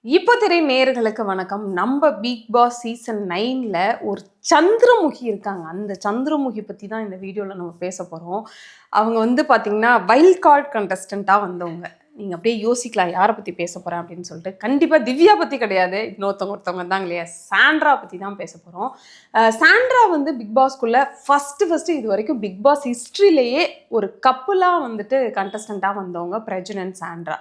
இப்போ திரை நேயர்களுக்கு வணக்கம். நம்ம பிக் பாஸ் சீசன் 9ல ஒரு சந்திரமுகி இருக்காங்க. அந்த சந்திரமுகி பத்தி தான் இந்த வீடியோல நம்ம பேச போறோம். அவங்க வந்து பார்த்தீங்கன்னா, வைல்ட் கார்ட் கண்டஸ்டன்ட்டா வந்தவங்க. நீங்க அப்படியே யோசிக்கலாம் யார பத்தி பேச போறேன் அப்படின்னு சொல்லிட்டு. கண்டிப்பா திவ்யா பத்தி கிடையாது. ஒருத்தவங்க இருந்தாங்க இல்லையா? சாண்ட்ரா பத்தி தான் பேச போறோம். சாண்ட்ரா வந்து பிக் பாஸ்க்குள்ள ஃபர்ஸ்ட்டு இதுவரைக்கும் பிக் பாஸ் ஹிஸ்டரியிலேயே ஒரு கப்புலா வந்துட்டு கண்டஸ்டன்ட்டா வந்தவங்க பிரஜன் அண்ட் சாண்ட்ரா.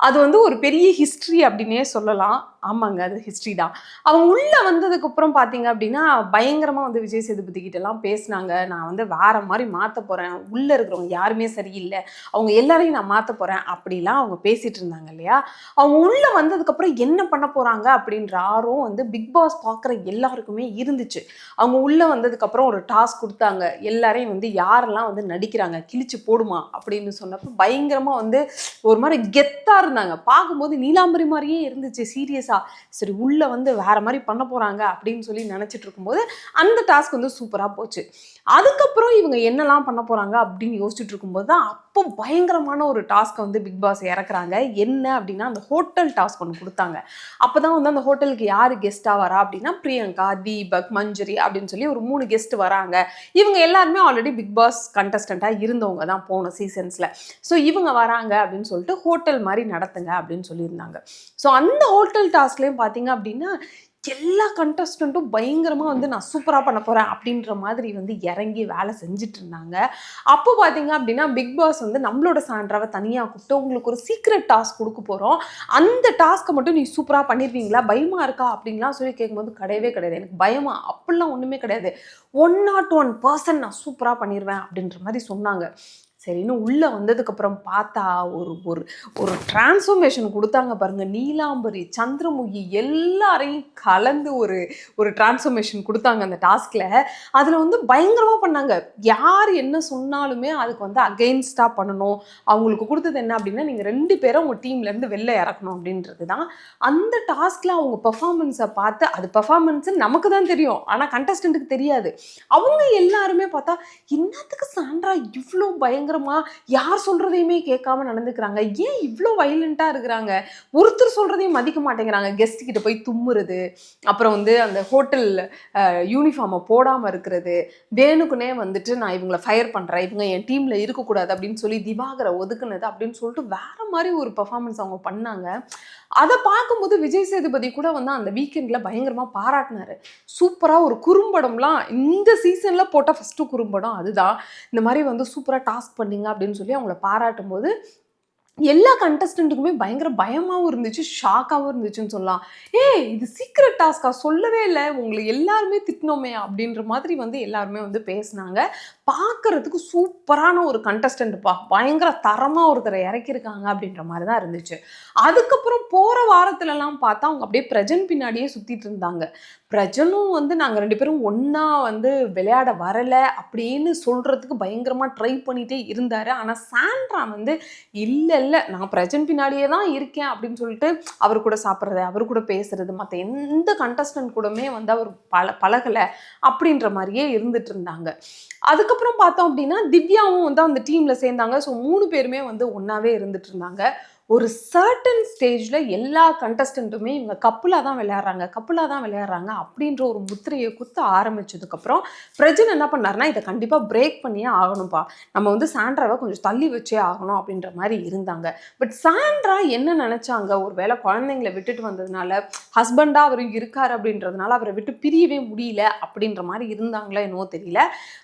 அது வந்து ஒரு பெரிய ஹிஸ்ட்ரி அப்படின்னே சொல்லலாம். ஆமாங்க. அது ஹிஸ்ட்ரி தான். அவங்க உள்ள வந்ததுக்கப்புறம் பார்த்தீங்க அப்படின்னா, பயங்கரமா வந்து விஜய் சேதுபதி கிட்டலாம் பேசினாங்க. நான் வந்து வேற மாரி மாத்தப் போறேன். உள்ள இருக்கிறவங்க யாருமே சரியில்ல. அவங்க எல்லாரையும் நான் மாத்தப் போறேன். அப்படிலாம் அவங்க பேசிட்டு இருந்தாங்க இல்லையா? அவங்க உள்ள வந்ததுக்கப்புறம் என்ன பண்ண போறாங்க அப்படின்ற ஆர்வம் வந்து பிக் பாஸ் பார்க்குற எல்லாருக்குமே இருந்துச்சு. அவங்க உள்ள வந்ததுக்கப்புறம் ஒரு டாஸ்க் குடுத்தாங்க. எல்லாரையும் வந்து யாரெல்லாம் வந்து நடிக்கிறாங்க, கிழிச்சு போடுமா அப்படின்னு சொன்னப்ப பயங்கரமா வந்து ஒரு மாரி கெத்தா இருந்தாங்க. பார்க்கும்போது நீலாம்பரி மாரியே இருந்துச்சு சீரியஸா. சரி உள்ள வந்து வேற மாரி பண்ண போறாங்க அப்படின்னு சொல்லி நினைச்சிட்டு இருக்கும்போது, அந்த டாஸ்க் வந்து சூப்பரா போச்சு. அதுக்கப்புறம் இவங்க என்னலாம் பண்ண போறாங்க அப்படின்னு யோசிச்சுட்டு இருக்கும்போது தான், அப்போ பயங்கரமான ஒரு டாஸ்க்க வந்து பிக் பாஸ் இறக்குறாங்க. என்ன அப்படின்னா, அந்த ஹோட்டல் டாஸ்க் ஒண்ணு குடுத்தாங்க. அப்பதான் வந்து அந்த ஹோட்டலுக்கு யாரு கெஸ்ட்டா வரா அப்படின்னா, பிரியங்கா, தீபக், மஞ்சரி அப்படின்னு சொல்லி ஒரு 3 கெஸ்ட் வராங்க. இவங்க எல்லாருமே ஆல்ரெடி பிக் பாஸ் கண்டஸ்டன்ட்டா இருந்தவங்க தான் போன சீசன்ஸ்ல. ஸோ இவங்க வராங்க அப்படின்னு சொல்லிட்டு ஹோட்டல் மாதிரி நடத்துங்க அப்படின்னு சொல்லியிருந்தாங்க. ஸோ அந்த ஹோட்டல் டாஸ்க்லேயும் பார்த்தீங்க அப்படின்னா எல்லா கண்டஸ்டண்ட்டும் பயங்கரமாக வந்து நான் சூப்பராக பண்ண போகிறேன் அப்படின்ற மாதிரி வந்து இறங்கி வேலை செஞ்சுட்டு இருந்தாங்க. அப்போ பார்த்தீங்க அப்படின்னா பிக் பாஸ் வந்து நம்மளோட சாண்ட்ராவை தனியாக கூப்பிட்டு உங்களுக்கு ஒரு சீக்ரெட் டாஸ்க் கொடுக்க போகிறோம். அந்த டாஸ்க்கை மட்டும் நீ சூப்பராக பண்ணிடுவீங்களா, பயமா இருக்கா அப்படின்லாம் சொல்லி கேட்கும்போது கிடையவே கிடையாது. எனக்கு பயமா அப்படிலாம் ஒன்றுமே கிடையாது. 101% நான் சூப்பராக பண்ணிடுவேன் அப்படின்ற மாதிரி சொன்னாங்க. சரின்னு உள்ள வந்ததுக்கப்புறம் பார்த்தா ஒரு ஒரு ஒரு டிரான்ஸ்ஃபர்மேஷன் குடுத்தாங்க பாருங்க. நீலாம்பரி, சந்திரமுகி எல்லாரையும் கலந்து ஒரு ஒரு டிரான்ஸ்ஃபர்மேஷன் குடுத்தாங்க அந்த டாஸ்க்ல. அதுல வந்து பயங்கரமா பண்ணாங்க. யார் என்ன சொன்னாலுமே அதுக்கு வந்து அகைன்ஸ்ட்டா பண்ணணும். அவங்களுக்கு குடுத்தது என்ன அப்டின்னா, நீங்க 2 பேர உங்க டீம்ல இருந்து வெளில இறக்கணும் அப்டின்றது தான். அந்த டாஸ்க்ல அவங்க பெர்ஃபார்மன்ஸ பார்த்து அது பெர்ஃபார்மன்ஸ்ன்னு நமக்கு தான் தெரியும். ஆனா கண்டஸ்டன்ட்க்கு தெரியாது. அவங்க எல்லாருமே பார்த்தா, "என்னத்துக்கு சாண்ட்ரா இவ்ளோ பயங்கரமா யார் சொல்றதையுமே கேட்காம நடந்துக்கிறாங்க. ஏன் இவ்ளோ வயலன்ட்டா இருக்கிறாங்க? ஒருத்தர் சொல்றதையும் மதிக்க மாட்டேங்கிறாங்க." கெஸ்ட் கிட்ட போய் தும்முறது, அப்புறம் வந்து அந்த ஹோட்டல் யூனிஃபார்ம போடாம இருக்கிறது, வேணுக்குன்னே வந்துட்டு நான் இவங்கள ஃபயர் பண்றேன், இவங்க என் டீம்ல இருக்கக்கூடாது அப்படின்னு சொல்லி திவாகர ஒதுக்குனது அப்படின்னு சொல்லிட்டு வேற மாரி ஒரு பெர்ஃபார்மன்ஸ் அவங்க பண்ணாங்க. அத பார்க்கும்போது விஜய் சேதுபதி கூட வந்து அந்த வீக்கெண்ட்ல பயங்கரமா பாராட்டுனாரு. சூப்பரா ஒரு குறும்படம்லாம் இந்த சீசன்ல போட்ட ஃபர்ஸ்ட் குறும்படம் அதுதான். இந்த மாரி வந்து சூப்பரா டாஸ்க் பண்ணீங்க அப்படின்னு சொல்லி அவங்கள பாராட்டும்போது எல்லா கண்டஸ்டன்ட்டுக்குமே பயங்கர பயமாவும் இருந்துச்சு, ஷாக்காவும் இருந்துச்சுன்னு சொல்லலாம். "ஏய்! இது சீக்ரெட் டாஸ்க்கா? சொல்லவே இல்ல. உங்கள எல்லாருமே திட்டினோமே!" அப்படின்ற மாதிரி வந்து எல்லாருமே வந்து பேசுனாங்க. பார்க்கறதுக்கு சூப்பரான ஒரு கண்டஸ்டன்ட்ப்பா. பயங்கர தரமா ஒருத்தர இறக்கியிருக்காங்க அப்படின்ற மாரி தான் இருந்துச்சு. அதுக்கப்புறம் போற வாரத்துலலாம் பார்த்தா, அவங்க அப்படியே பிரஜன் பின்னாடியே சுத்திட்டு இருந்தாங்க. பிரஜனும் வந்து நாங்க 2 பேரும் ஒண்ணா வந்து விளையாட வரல அப்படின்னு சொல்றதுக்கு பயங்கரமா ட்ரை பண்ணிட்டே இருந்தாரு. ஆனா சாண்ட்ரா வந்து இல்ல, இல்ல. நான் பிரஜன் பின்னாடியே தான் இருக்கேன் அப்படின்னு சொல்லிட்டு, அவரு கூட சாப்பிடுறது, அவரு கூட பேசுறது, மத்த எந்த கண்டஸ்டன்ட் கூடமே வந்து அவர் பழகல அப்படின்ற மாரியே இருந்துட்டு இருந்தாங்க. அதுக்கப்புறம் பார்த்தோம் அப்படின்னா, திவ்யாவும் வந்து அந்த டீம்ல சேர்ந்தாங்க. ஸோ 3 பேருமே வந்து ஒண்ணாவே இருந்துட்டு இருந்தாங்க. ஒரு சர்டன் ஸ்டேஜ்ல எல்லா கண்டஸ்டன்ட்டுமே இவங்க கப்புலா தான் விளையாடுறாங்க, கப்புலா தான் விளையாடுறாங்க அப்படின்ற ஒரு முத்திரைய குத்த ஆரம்பிச்சதுக்கப்புறம், பிரஜன் என்ன பண்ணாருன்னா, இத கண்டிப்பா பிரேக் பண்ணியே ஆகணும்ப்பா. நம்ம வந்து சாண்ட்ராவ கொஞ்சம் தள்ளி வச்சே ஆகணும் அப்படின்ற மாரி இருந்தாங்க. பட் சாண்ட்ரா என்ன நெனச்சாங்க, ஒரு வேள குழந்தைங்கள விட்டுட்டு வந்ததுனால, ஹஸ்பண்டா அவரு இருக்காரு அப்படின்றதுனால, அவர விட்டு பிரியவே முடியல அப்படின்ற மாரி இருந்தாங்களோ என்னவோ தெரியல.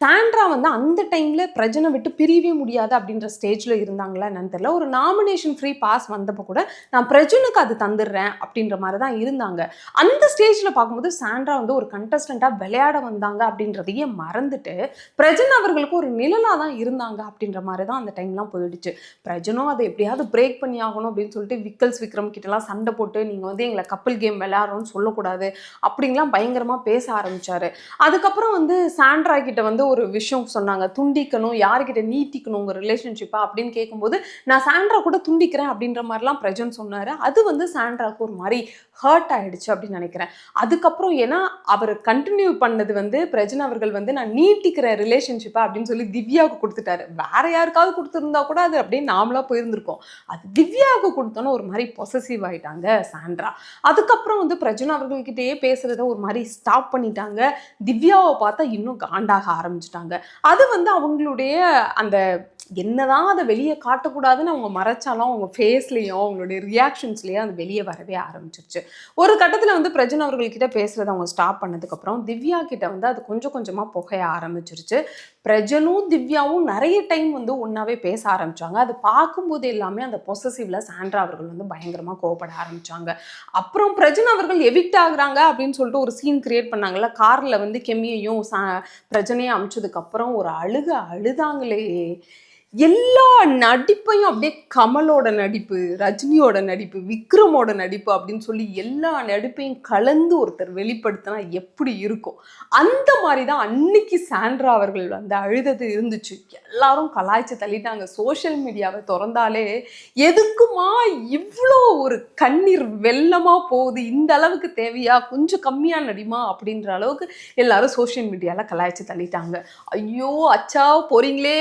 சாண்ட்ரா வந்து அந்த டைம்ல பிரஜன விட்டு பிரியவே முடியாது அப்படின்ற ஸ்டேஜ்ல இருந்தாங்களா என்னன்னு தெரியல. ஒரு நாமினேஷன் ஃப்ரீ பாஸ் வந்தப்ப கூட, நான் பிரஜனுக்கு அது தந்துடுறேன் அப்படின்ற மாரி தான் இருந்தாங்க. அந்த ஸ்டேஜ்ல பார்க்கும்போது சாண்ட்ரா வந்து ஒரு கண்டஸ்டன்ட்டா விளையாட வந்தாங்க அப்படின்றதையே மறந்துட்டு, பிரஜன் அவர்களுக்கு ஒரு நிழலா தான் இருந்தாங்க அப்படின்ற மாரி தான் அந்த டைம்லாம் போயிடுச்சு. பிரஜனும் அத எப்படியாவது பிரேக் பண்ணி ஆகணும் அப்படின்னு சொல்லிட்டு விக்கல்ஸ் விக்ரம் கிட்டலாம் சண்டை போட்டு, நீங்க வந்து எங்கள கப்பிள் கேம் விளையாடுறோம்னு சொல்லக்கூடாது அப்படின்லாம் பயங்கரமா பேச ஆரம்பிச்சாரு. அதுக்கப்புறம் வந்து சாண்ட்ரா கிட்ட வந்து ஒரு விஷயம் சொன்னாங்க. துண்டிக்கணும், யார்கிட்ட நீட்டிக்கணும் உங்க ரிலேஷன்ஷிப்ப அப்படின்னு கேட்கும்போது, நான் சாண்ட்ரா கூட துண்டிக்கிறேன் அப்படின்ற மாதிரிலாம் பிரஜன் சொன்னார். அது வந்து சாண்ட்ராவுக்கு ஒரு மாதிரி ஹர்ட் ஆயிடுச்சு அப்படின்னு நினைக்கிறேன். அதுக்கப்புறம் ஏன்னா அவர் கண்டினியூ பண்ணது வந்து பிரஜன் அவர்கள் வந்து நான் நீட்டிக்கிறேன் ரிலேஷன்ஷிப்பை அப்படின்னு சொல்லி திவ்யாவுக்கு கொடுத்துட்டாரு. வேற யாருக்காவது கொடுத்துருந்தா கூட அது அப்படியே நாமளா போயிருந்திருக்கோம். அது திவ்யாவுக்கு கொடுத்தோன்னு ஒரு மாதிரி பொசசிவ் ஆயிட்டாங்க சாண்ட்ரா. அதுக்கப்புறம் வந்து பிரஜன் அவர்கள்கிட்டயே பேசுறத ஒரு மாதிரி ஸ்டாப் பண்ணிட்டாங்க. திவ்யாவை பார்த்தா இன்னும் காண்டாக ஆரம்பிச்சிட்டாங்க. அது வந்து அவங்களுடைய அந்த என்னதான் அதை வெளியே காட்டக்கூடாதுன்னு அவங்க மறைச்சாலும் அவங்க ஃபேஸ்லேயும் அவங்களுடைய ரியாக்ஷன்ஸ்லேயும் அது வெளியே வரவே ஆரம்பிச்சிருச்சு. ஒரு கட்டத்தில் வந்து பிரஜன் அவர்கள்கிட்ட பேசுகிறத அவங்க ஸ்டாப் பண்ணதுக்கப்புறம் திவ்யா கிட்ட வந்து அது கொஞ்சம் கொஞ்சமாக புகைய ஆரம்பிச்சிருச்சு. பிரஜனும் திவ்யாவும் நிறைய டைம் வந்து ஒன்றாவே பேச ஆரம்பித்தாங்க. அது பார்க்கும்போது எல்லாமே அந்த பொசசிவ்ல சாண்ட்ரா அவர்கள் வந்து பயங்கரமாக கோவப்பட ஆரம்பித்தாங்க. அப்புறம் பிரஜன் அவர்கள் எவிக்ட் ஆகுறாங்க அப்படின்னு சொல்லிட்டு ஒரு சீன் கிரியேட் பண்ணாங்கல்ல, காரில் வந்து கெம்மியையும் பிரஜனையும் அமிச்சதுக்கப்புறம் ஒரு அழுதாங்களே. எல்லா நடிப்பையும் அப்படியே கமலோட நடிப்பு, ரஜினியோட நடிப்பு, விக்ரமோட நடிப்பு அப்படின்னு சொல்லி எல்லா நடிப்பையும் கலந்து ஒருத்தர் வெளிப்படுத்தினா எப்படி இருக்கும், அந்த மாதிரி தான் அன்னைக்கு சாண்ட்ரா அவர்கள் வந்து அழுதது இருந்துச்சு. எல்லாரும் கலாய்ச்சி தள்ளிட்டாங்க. சோஷியல் மீடியாவை திறந்தாலே எதுக்குமா இவ்வளோ ஒரு கண்ணீர் வெள்ளமா போகுது, இந்த அளவுக்கு தேவையா, கொஞ்சம் கம்மியாக நடிமா அப்படின்ற அளவுக்கு எல்லாரும் சோஷியல் மீடியாவில் கலாய்ச்சி தள்ளிட்டாங்க. ஐயோ அச்சா போறீங்களே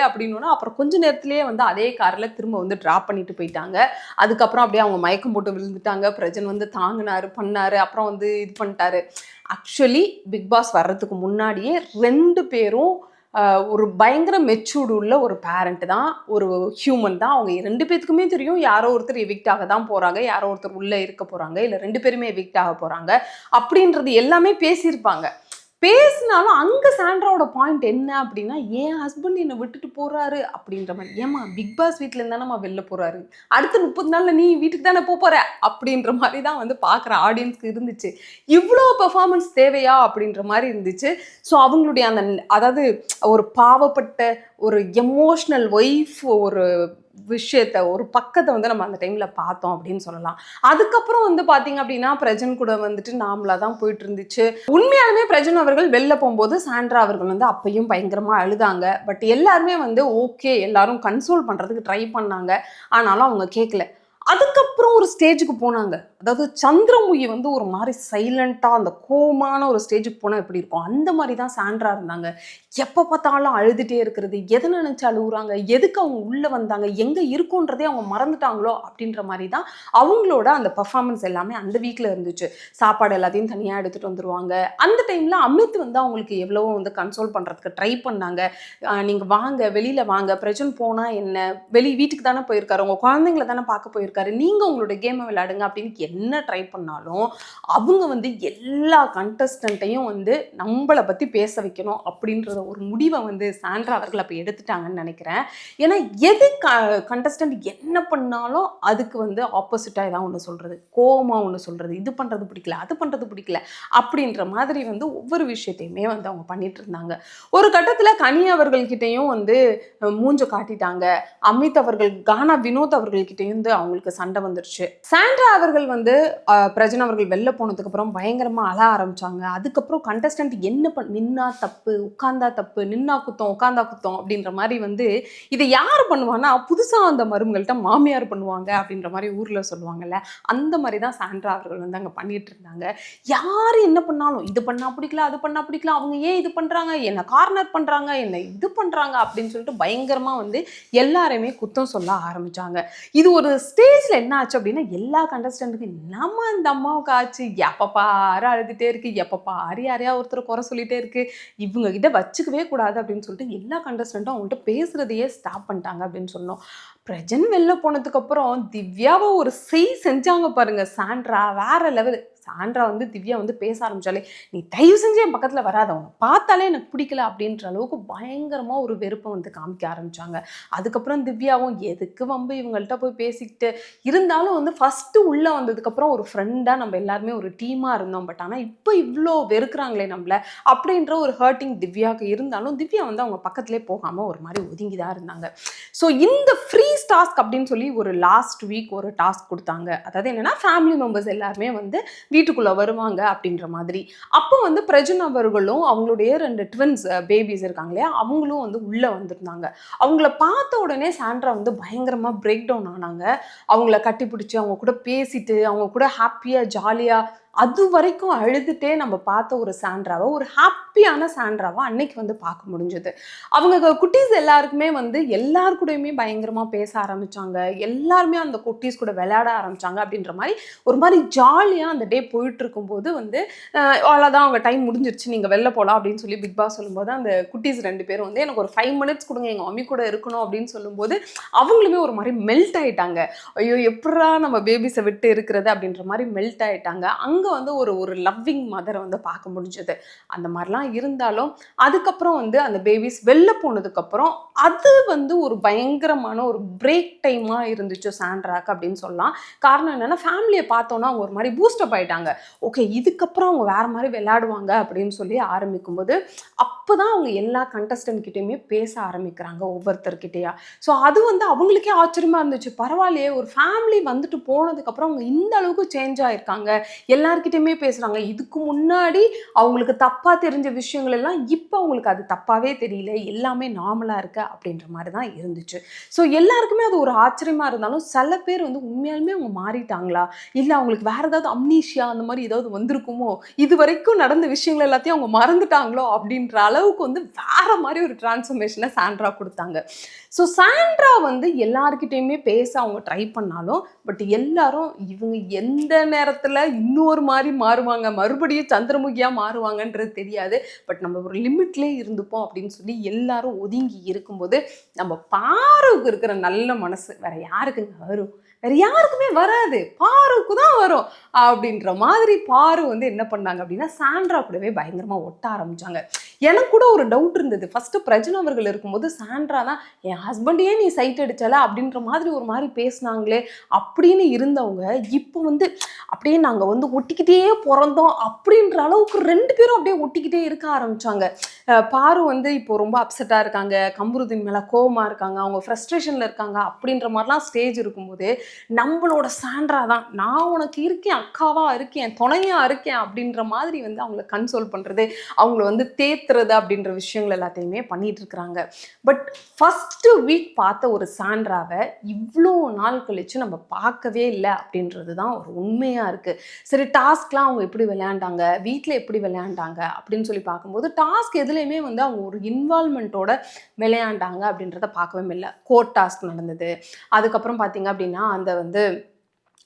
அப்படின்னு. அப்புறம் கொஞ்ச நேரத்திலேயே வந்து அதே காரில் திரும்ப வந்து ட்ராப் பண்ணிட்டு போயிட்டாங்க. அதுக்கப்புறம் அப்படியே அவங்க மயக்கம் போட்டு விழுந்துட்டாங்க. பிரஜன் வந்து தாங்கினாரு, பண்ணாரு, அப்புறம் வந்து இது பண்ணிட்டாரு. ஆக்சுவலி பிக் பாஸ் வர்றதுக்கு முன்னாடியே 2 பேரும் ஒரு பயங்கர மெச்சூர்டு உள்ள ஒரு பேரண்ட் தான், ஒரு ஹியூமன் தான். அவங்க 2 பேத்துக்குமே தெரியும் யாரோ ஒருத்தர் எவிக்ட் ஆக தான் போகிறாங்க, யாரோ ஒருத்தர் உள்ளே இருக்க போகிறாங்க, இல்லை 2 பேருமே எவிக்ட் ஆக போகிறாங்க அப்படின்றது எல்லாமே பேசியிருப்பாங்க. பேசினாலும் அங்கே சாண்ட்ராவோட பாயிண்ட் என்ன அப்படின்னா, என் ஹஸ்பண்ட் என்னை விட்டுட்டு போகிறாரு அப்படின்ற மாதிரி. ஏமா பிக் பாஸ் வீட்டிலேருந்து தானேம்மா வெளில போகிறாரு, அடுத்த 30 நாளில் நீ வீட்டுக்கு தானே போகிற அப்படின்ற மாதிரி தான் வந்து பார்க்குற ஆடியன்ஸ்க்கு இருந்துச்சு. இவ்வளோ பெர்ஃபார்மன்ஸ் தேவையா அப்படின்ற மாதிரி இருந்துச்சு. ஸோ அவங்களுடைய அந்த அதாவது ஒரு பாவப்பட்ட ஒரு எமோஷ்னல் ஒய்ஃப் ஒரு விஷயத்த ஒரு பக்கத்தை வந்து நம்ம அந்த டைம்ல பார்த்தோம் அப்படின்னு சொல்லலாம். அதுக்கப்புறம் வந்து பாத்தீங்க அப்படின்னா பிரஜன் கூட வந்துட்டு நார்மலா தான் போயிட்டு இருந்துச்சு. உண்மையாலுமே பிரஜன் அவர்கள் வெளில போகும்போது சாண்ட்ரா அவர்கள் வந்து அப்பையும் பயங்கரமா அழுதாங்க. பட் எல்லாருமே வந்து ஓகே, எல்லாரும் கன்சோல் பண்றதுக்கு ட்ரை பண்ணாங்க. ஆனாலும் அவங்க கேட்கல. அதுக்கப்புறம் ஒரு ஸ்டேஜுக்கு போனாங்க. அதாவது சந்திரமுகி வந்து ஒரு மாதிரி சைலண்டாக அந்த கோவமான ஒரு ஸ்டேஜுக்கு போனால் எப்படி இருக்கும், அந்த மாதிரி தான் சாண்ட்ரா இருந்தாங்க. எப்போ பார்த்தாலும் அழுதுகிட்டே இருக்கிறது, எதை நினச்சி அழுகுறாங்க, எதுக்கு அவங்க உள்ளே வந்தாங்க, எங்கே இருக்குன்றதே அவங்க மறந்துட்டாங்களோ அப்படின்ற மாதிரி தான் அவங்களோட அந்த பர்ஃபார்மன்ஸ் எல்லாமே அந்த வீக்கில் இருந்துச்சு. சாப்பாடு எல்லாத்தையும் தனியாக எடுத்துகிட்டு வந்துடுவாங்க. அந்த டைமில் அமித் வந்து அவங்களுக்கு எவ்வளவோ வந்து கன்சோல் பண்ணுறதுக்கு ட்ரை பண்ணாங்க. நீங்கள் வாங்க, வெளியில் வாங்க, பிரச்சனை போனால் என்ன, வீட்டுக்கு தானே போயிருக்காரு, உங்கள் குழந்தைங்கள தானே பார்க்க போயிருக்காரு, நீங்கள் உங்களோட கேமை விளையாடுங்க அப்படின்னு என்ன ட்ரை பண்ணாலும் அவங்க வந்து எல்லா கண்டஸ்டன்ட்டையும் வந்து நம்மளை பற்றி பேச வைக்கணும் அப்படின்றத ஒரு முடிவை வந்து சாண்ட்ரா அவர்கள் அப்போ எடுத்துட்டாங்கன்னு நினைக்கிறேன். ஏன்னா எது கண்டஸ்டன்ட் என்ன பண்ணாலும் அதுக்கு வந்து ஆப்போசிட்டாக ஏதாவது ஒன்று சொல்கிறது, கோவமாக ஒன்று சொல்கிறது, இது பண்ணுறது பிடிக்கல, அது பண்ணுறது பிடிக்கல அப்படின்ற மாதிரி வந்து ஒவ்வொரு விஷயத்தையுமே வந்து அவங்க பண்ணிட்டு இருந்தாங்க. ஒரு கட்டத்தில் கனி அவர்கள்கிட்டையும் வந்து மூஞ்ச காட்டிட்டாங்க. அமித் அவர்கள், கானா வினோத் அவர்கள்கிட்டையும் வந்து அவங்களுக்கு சண்டை வந்துருச்சு. சாண்ட்ரா அவர்கள் வந்து பிரஜன் அவர்கள் வெளில போனதுக்கு அப்புறம் பயங்கரமா அழ ஆரம்பிச்சாங்க. அதுக்கப்புறம் கண்டஸ்டன்ட் என்ன நின்னா தப்பு, உட்கார்ந்தா தப்பு, நின்னா குத்தம், உட்கார்ந்தா குத்தம் அப்படின்ற மாதிரி வந்து இதை யார் பண்ணுவான்னா புதுசா அந்த மருமகள்கிட்ட மாமியார் பண்ணுவாங்க அப்படின்ற மாதிரி ஊர்ல சொல்லுவாங்கல்ல, அந்த மாதிரி தான் சாண்ட்ரா அவர்கள் வந்து அங்கே பண்ணிட்டு இருந்தாங்க. யார் என்ன பண்ணாலும் இது பண்ணா பிடிக்கல, அது பண்ணா பிடிக்கல, அவங்க ஏன் இது பண்றாங்க, என்ன கார்னர் பண்றாங்க, என்ன இது பண்றாங்க அப்படின்னு சொல்லிட்டு பயங்கரமா வந்து எல்லாரையுமே குத்தம் சொல்ல ஆரம்பிச்சாங்க. இது ஒரு ஸ்டேஜ்ல என்ன ஆச்சு அப்படின்னா எல்லா கண்டஸ்டன்ட்டுக்கு நம்ம இந்த அம்மாவுக்கு ஆச்சு, எப்போ பாரு அழுதுகிட்டே இருக்கு, எப்போ பாரு யாரையா ஒருத்தர் குறை சொல்லிகிட்டே இருக்கு, இவங்க கிட்ட வச்சுக்கவே கூடாது அப்படின்னு சொல்லிட்டு எல்லா கண்டஸ்டன்ட்டும் அவங்கள்ட்ட பேசுறதையே ஸ்டாப் பண்ணிட்டாங்க அப்படின்னு சொன்னோம். பிரஜன் வெளில போனதுக்கப்புறம் திவ்யாவை ஒரு செஞ்சாங்க பாருங்க சாண்ட்ரா, வேற லெவல். சாண்ட்ரா வந்து திவ்யா வந்து பேச ஆரம்பிச்சாலே நீ தயவு செஞ்சு என் பக்கத்தில் வராதவங்க, பார்த்தாலே எனக்கு பிடிக்கல அப்படின்ற அளவுக்கு பயங்கரமாக ஒரு வெறுப்பை வந்து காமிக்க ஆரம்பிச்சாங்க. அதுக்கப்புறம் திவ்யாவும் எதுக்கு வம்பு இவங்கள்ட்ட போய் பேசிக்கிட்டு இருந்தாலும் வந்து ஃபஸ்ட்டு உள்ளே வந்ததுக்கப்புறம் ஒரு ஃப்ரெண்டாக நம்ம எல்லாருமே ஒரு டீமாக இருந்தோம். பட் ஆனால் இப்போ இவ்வளோ வெறுக்கிறாங்களே நம்மள அப்படின்ற ஒரு ஹர்ட்டிங் திவ்யாவுக்கு இருந்தாலும் திவ்யா வந்து அவங்க பக்கத்துலேயே போகாமல் ஒரு மாதிரி ஒதுங்கி தான் இருந்தாங்க. ஸோ இந்த ஃப்ரீ குட்டீஸ் டாஸ்க் அப்படின்னு சொல்லி ஒரு லாஸ்ட் வீக் ஒரு டாஸ்க் கொடுத்தாங்க. அதாவது என்னன்னா ஃபேமிலி மெம்பர்ஸ் எல்லாருமே வந்து வீட்டுக்குள்ள வருவாங்க அப்படின்ற மாதிரி. அப்போ வந்து பிரஜன் அவர்களும் அவங்களுடைய 2 ட்வின்ஸ் பேபிஸ் இருக்காங்க இல்லையா, அவங்களும் வந்து உள்ள வந்திருந்தாங்க. அவங்கள பார்த்த உடனே சாண்ட்ரா வந்து பயங்கரமா பிரேக் டவுன் ஆனாங்க. அவங்கள கட்டிப்பிடிச்சு அவங்க கூட பேசிட்டு அவங்க கூட ஹாப்பியா ஜாலியா அது வரைக்கும் அழுதுட்டே நம்ம பார்த்த ஒரு சாண்ட்ராவை, ஒரு ஹாப்பியான சாண்ட்ராவை அன்னைக்கு வந்து பார்க்க முடிஞ்சது. அவங்க குட்டீஸ் எல்லாருக்குமே வந்து எல்லார் கூடயுமே பயங்கரமா பேச ஆரம்பிச்சாங்க. எல்லாருமே அந்த குட்டீஸ் கூட விளையாட ஆரம்பிச்சாங்க அப்படின்ற மாதிரி ஒரு மாதிரி ஜாலியா அந்த டே போயிட்டு இருக்கும்போது வந்து அவ்வளோதான் அவங்க டைம் முடிஞ்சிருச்சு, நீங்க வெளில போகலாம் அப்படின்னு சொல்லி பிக் பாஸ் சொல்லும்போது அந்த குட்டீஸ் 2 பேரும் வந்து எனக்கு ஒரு 5 மினிட்ஸ் கொடுங்க எங்க மம்மி கூட இருக்கணும் அப்படின்னு சொல்லும்போது அவங்களுமே ஒரு மாதிரி மெல்ட் ஆயிட்டாங்க. ஐயோ எப்படா நம்ம பேபிஸை விட்டு இருக்கிறது அப்படின்ற மாதிரி மெல்ட் ஆயிட்டாங்க. அங்கே வந்து ஒரு லவ்விங் மதரை வந்து பார்க்க முடிஞ்சது. அந்த மாதிரிலாம் இருந்தாலும் அதுக்கப்புறம் வந்து அந்த பேபிஸ் வெளில போனதுக்கப்புறம் அது வந்து ஒரு பயங்கரமான ஒரு பிரேக் டைமாக இருந்துச்சு சாண்ட்ராக்கு அப்படின்னு சொல்லலாம். காரணம் என்னென்னா ஃபேமிலியை பார்த்தோன்னா அவங்க ஒரு மாதிரி பூஸ்டப் ஆகிட்டாங்க. ஓகே இதுக்கப்புறம் அவங்க வேறு மாதிரி விளையாடுவாங்க அப்படின்னு சொல்லி ஆரம்பிக்கும்போது அப்போ தான் அவங்க எல்லா கண்டஸ்டன்ட் கிட்டேயுமே பேச ஆரம்பிக்கிறாங்க ஒவ்வொருத்தர்கிட்டயா. ஸோ அது வந்து அவங்களுக்கே ஆச்சரியமாக இருந்துச்சு. பரவாயில்லையே ஒரு ஃபேமிலி வந்துட்டு போனதுக்கப்புறம் அவங்க இந்த அளவுக்கு சேஞ்ச் ஆகிருக்காங்க, எல்லார்கிட்டையுமே பேசுகிறாங்க. இதுக்கு முன்னாடி அவங்களுக்கு தப்பாக தெரிஞ்ச விஷயங்கள் எல்லாம் இப்போ அவங்களுக்கு அது தப்பாகவே தெரியல, எல்லாமே நார்மலாக இருக்கு அப்படின்ற மாதிரி தான் இருந்துச்சு. ஸோ எல்லாருக்குமே அது ஒரு ஆச்சரியமாக இருந்தாலும் சில பேர் வந்து உண்மையாலுமே அவங்க மாறிட்டாங்களா, இல்லை அவங்களுக்கு வேற ஏதாவது அம்னீஷியா அந்த மாதிரி ஏதாவது வந்திருக்குமோ, இது வரைக்கும் நடந்த விஷயங்கள் எல்லாத்தையும் அவங்க மறந்துட்டாங்களோ அப்படின்ற அளவுக்கு வந்து வேற மாதிரி ஒரு டிரான்ஸ்ஃபர்மேஷனை சாண்ட்ரா கொடுத்தாங்க. ஸோ சாண்ட்ரா வந்து எல்லார்கிட்டையுமே பேச அவங்க ட்ரை பண்ணாலும் பட் எல்லாரும் இவங்க எந்த நேரத்தில் இன்னொரு மாதிரி மாறுவாங்க, மறுபடியும் சந்திரமுகியாக மாறுவாங்கன்றது தெரியாது. பட் நம்ம ஒரு லிமிட்லேயே இருந்துப்போம் அப்படின்னு சொல்லி எல்லாரும் ஒதுங்கி இருக்கும்போது நம்ம பாருவுக்கு இருக்கிற நல்ல மனசு வேற யாருக்குங்க வரும்? வேற யாருக்குமே வராது, பாருக்கு தான் வரும் அப்படின்ற மாதிரி பாரு வந்து என்ன பண்ணாங்க அப்படின்னா சாண்ட்ரா கூடவே பயங்கரமா ஒட்ட ஆரம்பிச்சாங்க. எனக்கு கூட ஒரு டவுட் இருந்தது. ஃபர்ஸ்ட் பிரஜன் அவர்கள் இருக்கும்போது சாண்ட்ரா தான் என் ஹஸ்பண்டையே நீ சைட் அடிச்சல அப்படின்ற மாதிரி ஒரு மாதிரி பேசினாங்களே அப்படின்னு இருந்தவங்க இப்போ வந்து அப்படியே நாங்கள் வந்து ஒட்டிக்கிட்டே பிறந்தோம் அப்படின்ற அளவுக்கு 2 பேரும் அப்படியே ஒட்டிக்கிட்டே இருக்க ஆரம்பிச்சாங்க. பாரு வந்து இப்போ ரொம்ப அப்செட்டாக இருக்காங்க, கம்ருதீன் மேலே கோவமாக இருக்காங்க, அவங்க ஃப்ரஸ்ட்ரேஷனில் இருக்காங்க அப்படின்ற மாதிரிலாம் ஸ்டேஜ் இருக்கும்போது நம்மளோட சாண்ட்ரா தான் நான் உனக்கு இருக்கேன், அக்காவாக இருக்கேன், துணையாக இருக்கேன் அப்படின்ற மாதிரி வந்து அவங்கள கன்சோல் பண்ணுறது, அவங்கள வந்து தேத்துறது அப்படின்ற விஷயங்கள் எல்லாத்தையுமே பண்ணிட்டு இருக்கிறாங்க. பட் ஃபஸ்ட்டு வீக் பார்த்த ஒரு சாண்ட்ராவை இவ்வளோ நாள் கழிச்சு நம்ம பார்க்கவே இல்லை அப்படின்றது தான் ஒரு உண்மையாக இருக்குது. சரி டாஸ்க்லாம் அவங்க எப்படி விளையாண்டாங்க, வீட்டில் எப்படி விளையாண்டாங்க அப்படின்னு சொல்லி பார்க்கும்போது டாஸ்க் எதுலேயுமே வந்து அவங்க ஒரு இன்வால்மெண்ட்டோட விளையாண்டாங்க அப்படின்றத பார்க்கவே இல்லை. கோர்ட் டாஸ்க் நடந்தது, அதுக்கப்புறம் பார்த்தீங்க அப்படின்னா அந்த வந்து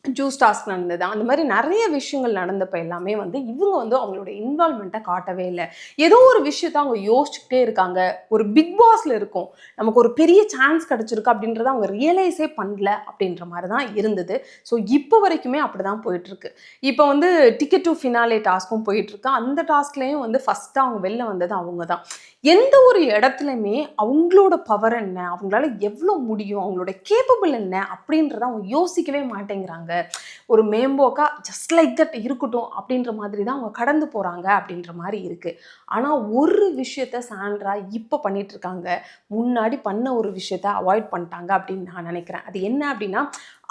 ஜூஸ் டாஸ்க் நடந்தது, அந்த மாதிரி நிறைய விஷயங்கள் நடந்தப்போ எல்லாமே வந்து இவங்க வந்து அவங்களோட இன்வால்மெண்ட்டை காட்டவே இல்லை. ஏதோ ஒரு விஷயத்த அவங்க யோசிச்சுக்கிட்டே இருக்காங்க. ஒரு பிக் பாஸ்ல இருக்கும், நமக்கு ஒரு பெரிய சான்ஸ் கிடைச்சிருக்கு அப்படின்றத அவங்க ரியலைஸே பண்ணல அப்படின்ற மாதிரி தான் இருந்தது. ஸோ இப்போ வரைக்குமே அப்படி தான் போயிட்டுருக்கு. இப்போ வந்து டிக்கெட் டு ஃபினாலே டாஸ்க்கும் போயிட்டுருக்கு. அந்த டாஸ்க்லேயும் வந்து ஃபஸ்ட்டாக அவங்க வெளில வந்தது அவங்க தான். எந்த ஒரு இடத்துலையுமே அவங்களோட பவர் என்ன, அவங்களால எவ்வளோ முடியும், அவங்களோட கேப்பபிள் என்ன அப்படின்றத அவங்க யோசிக்கவே மாட்டேங்கிறாங்க. ஒரு மேம்போக்கா ஜஸ்ட் லைக் தட் இருக்கட்டும் அப்படின்ற மாதிரி தான் அவங்க கடந்து போகிறாங்க அப்படின்ற மாதிரி இருக்குது. ஆனால் ஒரு விஷயத்த சாண்ட்ரா இப்போ பண்ணிட்டு இருக்காங்க, முன்னாடி பண்ண ஒரு விஷயத்த அவாய்ட் பண்ணிட்டாங்க அப்படின்னு நான் நினைக்கிறேன். அது என்ன அப்படின்னா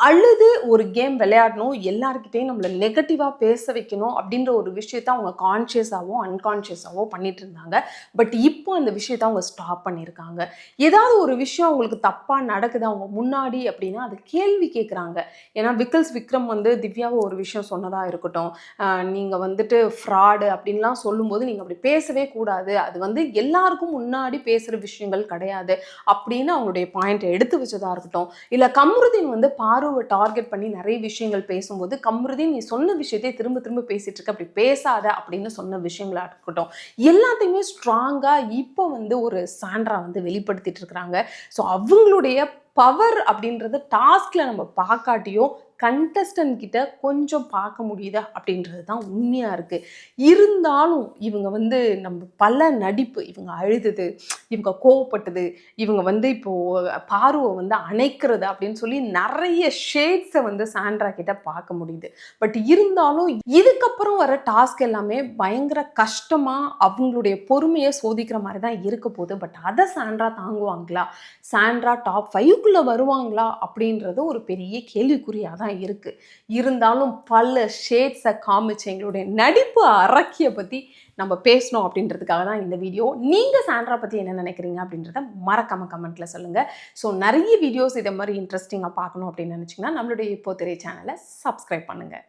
அழுது ஒரு கேம் விளையாடணும், எல்லாருக்கிட்டையும் நம்மளை நெகட்டிவாக பேச வைக்கணும் அப்படின்ற ஒரு விஷயத்த அவங்க கான்ஷியஸாகவோ அன்கான்ஷியஸாகவோ பண்ணிட்டு இருந்தாங்க. பட் இப்போ அந்த விஷயத்த அவங்க ஸ்டாப் பண்ணியிருக்காங்க. ஏதாவது ஒரு விஷயம் அவங்களுக்கு தப்பாக நடக்குது அவங்க முன்னாடி அப்படின்னா அது கேள்வி கேட்குறாங்க. ஏன்னா விக்ரம் வந்து திவ்யாவை ஒரு விஷயம் சொன்னதாக இருக்கட்டும், நீங்கள் வந்துட்டு ஃப்ராடு அப்படின்லாம் சொல்லும்போது நீங்கள் அப்படி பேசவே கூடாது, அது வந்து எல்லாருக்கும் முன்னாடி பேசுகிற விஷயங்கள் கிடையாது அப்படின்னு அவங்களுடைய பாயிண்ட்டை எடுத்து வச்சதாக இருக்கட்டும். இல்லை கம்ருதீன் வந்து பாருவை டார்கெட் பண்ணி நிறைய விஷயங்கள் பேசும்போது கம்ருதீன் நீ சொன்ன விஷயத்தை திரும்ப திரும்ப பேசிட்டு இருக்க, அப்படி பேசாத அப்படின்னு சொன்ன விஷயங்களா இருக்கட்டும், எல்லாத்தையுமே ஸ்ட்ராங்காக இப்போ வந்து ஒரு சாண்ட்ரா வந்து வெளிப்படுத்திட்டு இருக்கிறாங்க. ஸோ அவங்களுடைய பவர் அப்படின்றது டாஸ்க்ல நம்ம பார்க்காட்டியும் கண்டஸ்டன்ட் கிட்ட கொஞ்சம் பார்க்க முடியுது அப்படின்றது தான் உண்மையாக இருக்குது. இருந்தாலும் இவங்க வந்து நம்ம பல நடிப்பு, இவங்க அழுதது, இவங்க கோவப்பட்டது, இவங்க வந்து இப்போது பார்வை வந்து அணைக்கிறது அப்படின்னு சொல்லி நிறைய ஷேட்ஸை வந்து சாண்ட்ரா கிட்ட பார்க்க முடியுது. பட் இருந்தாலும் இதுக்கப்புறம் வர டாஸ்க் எல்லாமே பயங்கர கஷ்டமாக அவங்களுடைய பொறுமையை சோதிக்கிற மாதிரி தான் இருக்க போகுது. பட் அதை சாண்ட்ரா தாங்குவாங்களா, சாண்ட்ரா டாப் 5க்குள்ளே வருவாங்களா அப்படின்றது ஒரு பெரிய கேள்விக்குறியாக தான் இருக்குது. இருந்தாலும் பல ஷேட்ஸை காமிச்சு எங்களுடைய நடிப்பு அரக்கியை பற்றி நம்ம பேசணும் அப்படின்றதுக்காக தான் இந்த வீடியோ. நீங்கள் சாண்ட்ரா பற்றி என்ன நினைக்கிறீங்க அப்படின்றத மறக்காம கமெண்ட்டில் சொல்லுங்கள். ஸோ நிறைய வீடியோஸ் இதை மாதிரி இன்ட்ரெஸ்டிங்காக பார்க்கணும் அப்படின்னு நினச்சிங்கன்னா நம்மளுடைய இப்போ திரை சேனலை சப்ஸ்கிரைப் பண்ணுங்கள்.